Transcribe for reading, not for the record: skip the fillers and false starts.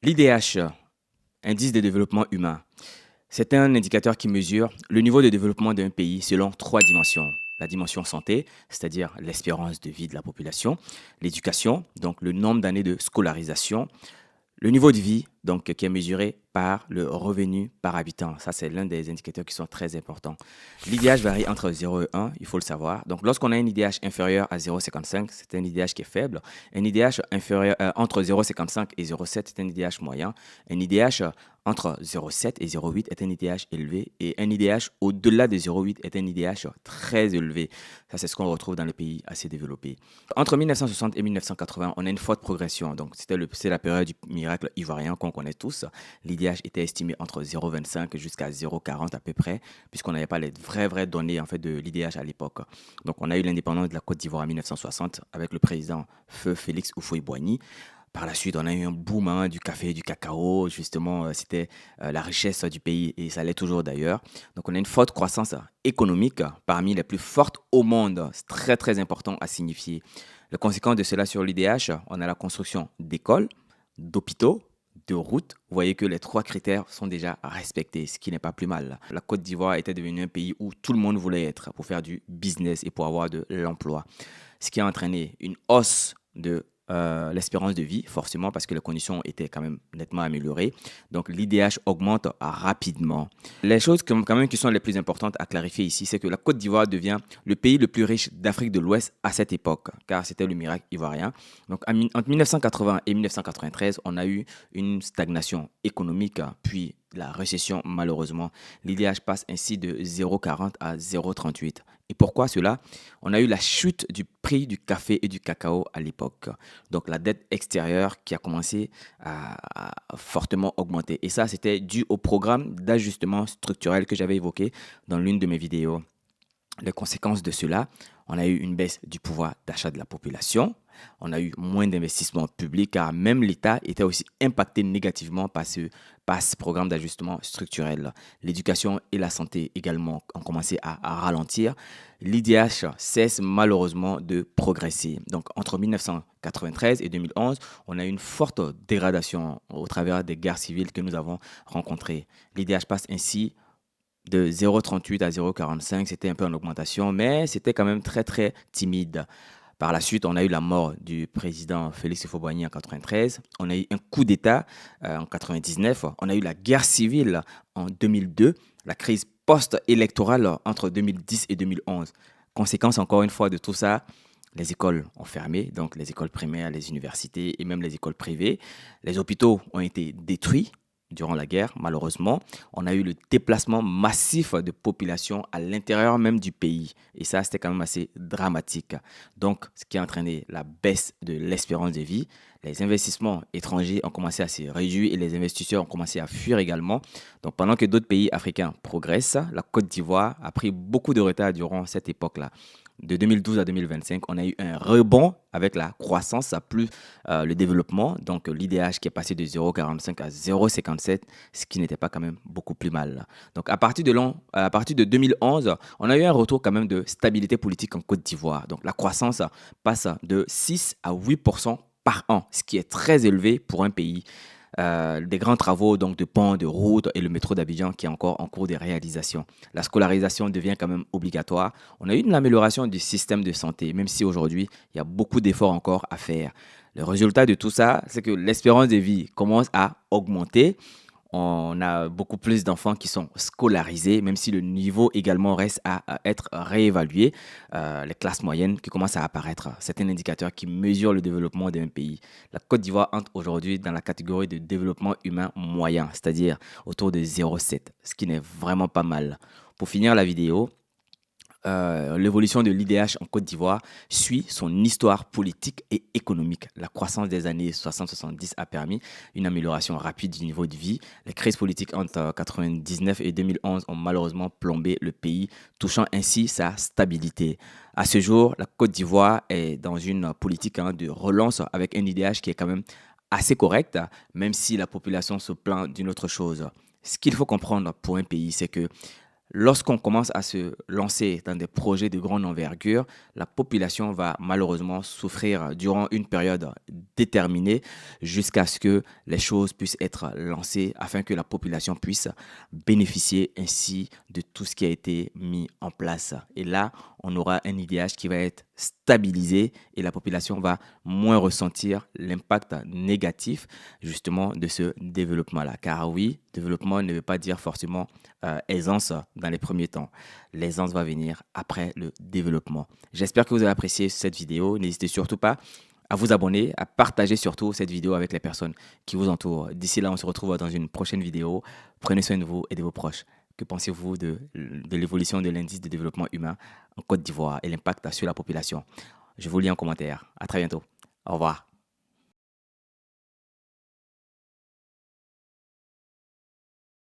L'IDH, indice de développement humain, c'est un indicateur qui mesure le niveau de développement d'un pays selon trois dimensions. La dimension santé, c'est-à-dire l'espérance de vie de la population, l'éducation, donc le nombre d'années de scolarisation, le niveau de vie, donc, qui est mesuré par le revenu par habitant. Ça, c'est l'un des indicateurs qui sont très importants. L'IDH varie entre 0 et 1, il faut le savoir. Donc, lorsqu'on a un IDH inférieur à 0,55, c'est un IDH qui est faible. Un IDH inférieur, entre 0,55 et 0,7, c'est un IDH moyen. Un IDH entre 0,7 et 0,8 est un IDH élevé. Et un IDH au-delà de 0,8 est un IDH très élevé. Ça, c'est ce qu'on retrouve dans les pays assez développés. Entre 1960 et 1980, on a une forte progression. Donc, c'est la période du miracle ivoirien qu'on connaît tous. L'IDH était estimé entre 0,25 jusqu'à 0,40 à peu près, puisqu'on n'avait pas les vraies données en fait, de l'IDH à l'époque. Donc, on a eu l'indépendance de la Côte d'Ivoire en 1960 avec le président Feu Félix Houphouët-Boigny. Par la suite, on a eu un boom du café et du cacao. Justement, c'était la richesse du pays et ça l'est toujours d'ailleurs. Donc, on a une forte croissance économique parmi les plus fortes au monde. C'est très, très important à signifier. Les conséquences de cela sur l'IDH, on a la construction d'écoles, d'hôpitaux, de routes. Vous voyez que les trois critères sont déjà respectés, ce qui n'est pas plus mal. La Côte d'Ivoire était devenue un pays où tout le monde voulait être pour faire du business et pour avoir de l'emploi. Ce qui a entraîné une hausse de l'espérance de vie, forcément, parce que les conditions étaient quand même nettement améliorées. Donc, l'IDH augmente rapidement. Les choses quand même qui sont les plus importantes à clarifier ici, c'est que la Côte d'Ivoire devient le pays le plus riche d'Afrique de l'Ouest à cette époque, car c'était le miracle ivoirien. Donc, entre 1980 et 1993, on a eu une stagnation économique, puis la récession, malheureusement. L'IDH passe ainsi de 0,40 à 0,38. Et pourquoi cela? On a eu la chute du prix du café et du cacao à l'époque. Donc la dette extérieure qui a commencé à fortement augmenter. Et ça, c'était dû au programme d'ajustement structurel que j'avais évoqué dans l'une de mes vidéos. Les conséquences de cela, on a eu une baisse du pouvoir d'achat de la population, on a eu moins d'investissements publics car même l'État était aussi impacté négativement par ce programme d'ajustement structurel. L'éducation et la santé également ont commencé à ralentir. L'IDH cesse malheureusement de progresser. Donc entre 1993 et 2011, on a eu une forte dégradation au travers des guerres civiles que nous avons rencontrées. L'IDH passe ainsi de 0,38 à 0,45, c'était un peu en augmentation, mais c'était quand même très, très timide. Par la suite, on a eu la mort du président Félix Houphouët-Boigny en 93. On a eu un coup d'État en 99. On a eu la guerre civile en 2002, la crise post-électorale entre 2010 et 2011. Conséquence encore une fois de tout ça, les écoles ont fermé, donc les écoles primaires, les universités et même les écoles privées. Les hôpitaux ont été détruits durant la guerre, malheureusement. On a eu le déplacement massif de population à l'intérieur même du pays. Et ça, c'était quand même assez dramatique. Donc, ce qui a entraîné la baisse de l'espérance de vie. Les investissements étrangers ont commencé à se réduire et les investisseurs ont commencé à fuir également. Donc, pendant que d'autres pays africains progressent, la Côte d'Ivoire a pris beaucoup de retard durant cette époque-là. De 2012 à 2025, on a eu un rebond avec la croissance, plus le développement. Donc, l'IDH qui est passé de 0,45 à 0,57, ce qui n'était pas quand même beaucoup plus mal. Donc, à partir de 2011, on a eu un retour quand même de stabilité politique en Côte d'Ivoire. Donc, la croissance passe de 6 à 8% par an, ce qui est très élevé pour un pays. Des grands travaux donc de ponts, de routes et le métro d'Abidjan qui est encore en cours de réalisation. La scolarisation devient quand même obligatoire. On a eu une amélioration du système de santé, même si aujourd'hui, il y a beaucoup d'efforts encore à faire. Le résultat de tout ça, c'est que l'espérance de vie commence à augmenter. On a beaucoup plus d'enfants qui sont scolarisés, même si le niveau également reste à être réévalué. Les classes moyennes qui commencent à apparaître. C'est un indicateur qui mesure le développement d'un pays. La Côte d'Ivoire entre aujourd'hui dans la catégorie de développement humain moyen, c'est-à-dire autour de 0,7, ce qui n'est vraiment pas mal. Pour finir la vidéo, l'évolution de l'IDH en Côte d'Ivoire suit son histoire politique et économique. La croissance des années 60-70 a permis une amélioration rapide du niveau de vie. Les crises politiques entre 1999 et 2011 ont malheureusement plombé le pays, touchant ainsi sa stabilité. À ce jour, la Côte d'Ivoire est dans une politique de relance avec un IDH qui est quand même assez correct, même si la population se plaint d'une autre chose. Ce qu'il faut comprendre pour un pays, c'est que Lorsqu'on commence à se lancer dans des projets de grande envergure, la population va malheureusement souffrir durant une période déterminée jusqu'à ce que les choses puissent être lancées afin que la population puisse bénéficier ainsi de tout ce qui a été mis en place. Et là, on aura un IDH qui va être stabilisé et la population va moins ressentir l'impact négatif justement de ce développement-là. Car oui, développement ne veut pas dire forcément aisance dans les premiers temps. L'aisance va venir après le développement. J'espère que vous avez apprécié cette vidéo. N'hésitez surtout pas à vous abonner, à partager surtout cette vidéo avec les personnes qui vous entourent. D'ici là, on se retrouve dans une prochaine vidéo. Prenez soin de vous et de vos proches. Que pensez-vous de l'évolution de l'indice de développement humain en Côte d'Ivoire et l'impact sur la population? Je vous lis en commentaire. À très bientôt. Au revoir.